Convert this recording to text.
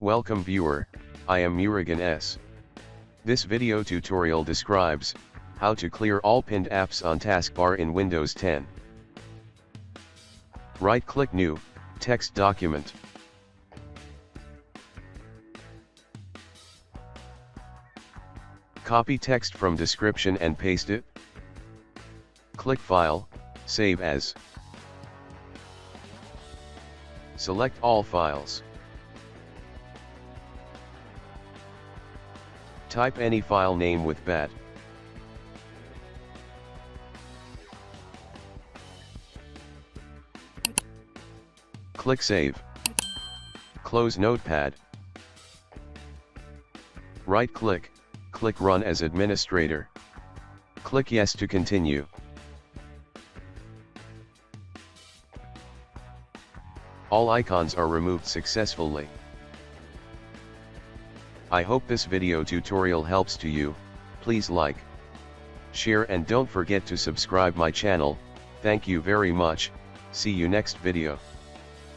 Welcome viewer, I am Murugan S. This video tutorial describes how to clear all pinned apps on Taskbar in Windows 10. Right-click New, Text Document. Copy text from description and paste it. Click File, Save As. Select all files. Type any file name with bat. Click Save. Close Notepad. Right-click, click Run as Administrator. Click Yes to continue. All icons are removed successfully. I hope this video tutorial helps to you. Please like, share and don't forget to subscribe my channel. Thank you very much. See you next video.